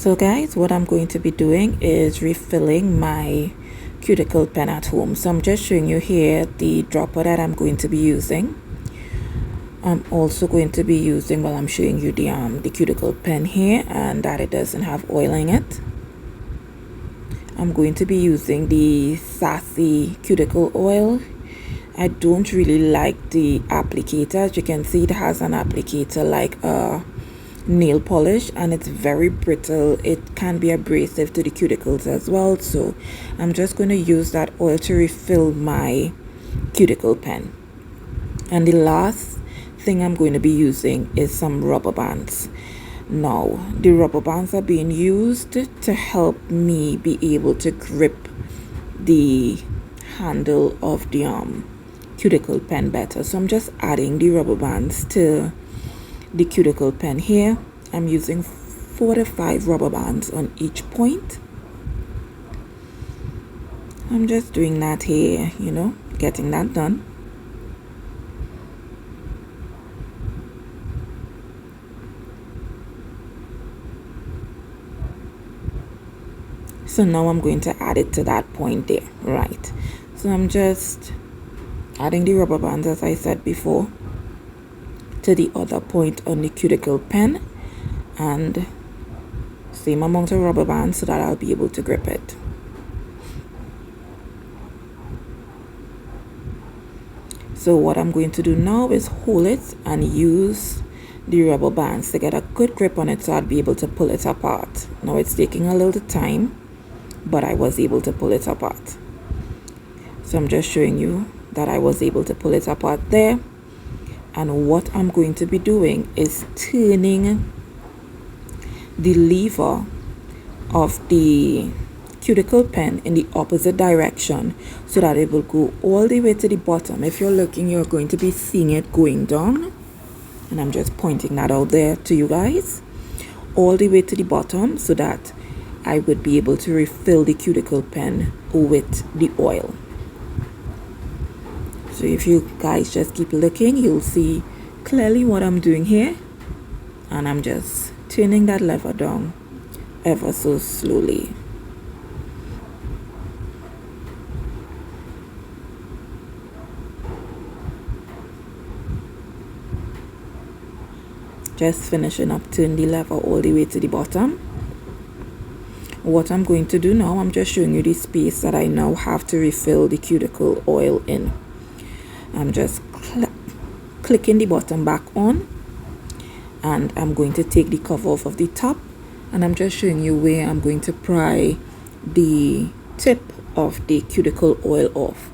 So guys, what I'm going to be doing is refilling my cuticle pen at home. So I'm just showing you here the dropper that I'm going to be using. I'm also going to be using, well, I'm showing you the cuticle pen here, and that it doesn't have oil in it. I'm going to be using the Sassy cuticle oil. I don't really like the applicator. As you can see, it has an applicator like a nail polish, and it's very brittle. It can be abrasive to the cuticles as well. So I'm just going to use that oil to refill my cuticle pen. And the last thing I'm going to be using is some rubber bands. Now the rubber bands are being used to help me be able to grip the handle of the cuticle pen better. So I'm just adding the rubber bands to the cuticle pen here. I'm using 4 to 5 rubber bands on each point. I'm just doing that here, getting that done. So now I'm going to add it to that point there, right? So I'm just adding the rubber bands, as I said before, to the other point on the cuticle pen, and same amount of rubber bands so that I'll be able to grip it. So what I'm going to do now is hold it and use the rubber bands to get a good grip on it so I'll be able to pull it apart. Now it's taking a little time, but I was able to pull it apart. So I'm just showing you that I was able to pull it apart there. And what I'm going to be doing is turning the lever of the cuticle pen in the opposite direction so that it will go all the way to the bottom. If you're looking, you're going to be seeing it going down, and I'm just pointing that out there to you guys, all the way to the bottom, so that I would be able to refill the cuticle pen with the oil. So if you guys just keep looking, you'll see clearly what I'm doing here, and I'm just turning that lever down ever so slowly. Just finishing up, turn the lever all the way to the bottom. What I'm going to do now, I'm just showing you the space that I now have to refill the cuticle oil in. I'm just clicking the bottom back on, and I'm going to take the cover off of the top, and I'm just showing you where I'm going to pry the tip of the cuticle oil off.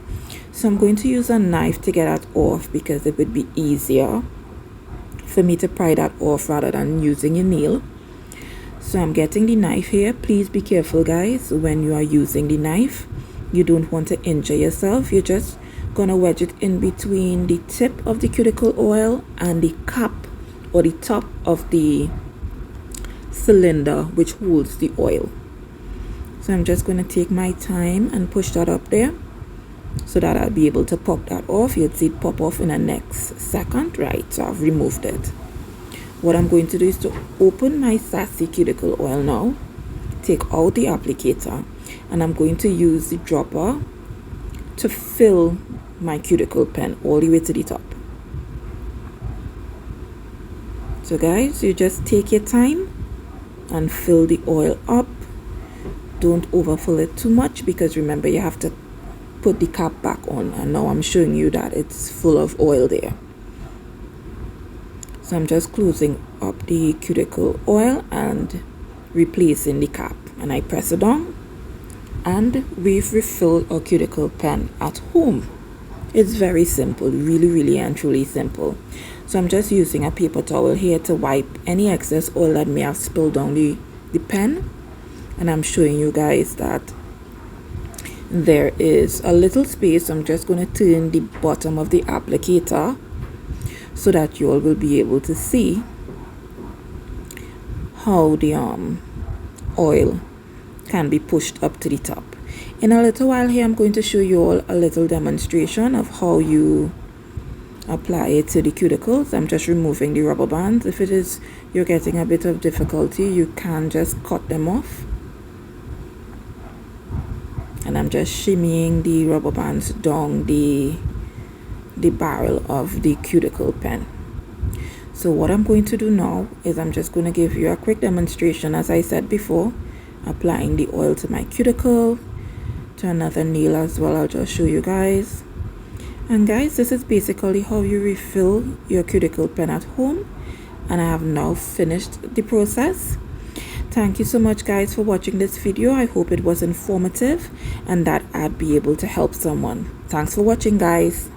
So I'm going to use a knife to get that off because it would be easier for me to pry that off rather than using a nail. So I'm getting the knife here. Please be careful, guys, when you are using the knife. You don't want to injure yourself. You're just gonna wedge it in between the tip of the cuticle oil and the cap or the top of the cylinder which holds the oil. So I'm just going to take my time and push that up there so that I'll be able to pop that off. You'll see it pop off in the next second. Right, so I've removed it. What I'm going to do is to open my Sassy cuticle oil now, take out the applicator, and I'm going to use the dropper to fill my cuticle pen all the way to the top. So guys, you just take your time and fill the oil up. Don't overfill it too much, because remember, you have to put the cap back on, and now I'm showing you that it's full of oil there. So I'm just closing up the cuticle oil and replacing the cap, and I press it down, and we've refilled our cuticle pen at home. It's very simple, really and truly simple. So I'm just using a paper towel here to wipe any excess oil that may have spilled down the pen, and I'm showing you guys that there is a little space. I'm just going to turn the bottom of the applicator so that you all will be able to see how the oil can be pushed up to the top. In a little while here, I'm going to show you all a little demonstration of how you apply it to the cuticles. I'm just removing the rubber bands. If it is you're getting a bit of difficulty, you can just cut them off. And I'm just shimmying the rubber bands down the barrel of the cuticle pen. So what I'm going to do now is I'm just going to give you a quick demonstration, as I said before, applying the oil to my cuticle, to another nail as well. I'll just show you guys. And guys, this is basically how you refill your cuticle pen at home. And I have now finished the process. Thank you so much guys for watching this video. I hope it was informative and that I'd be able to help someone. Thanks for watching guys.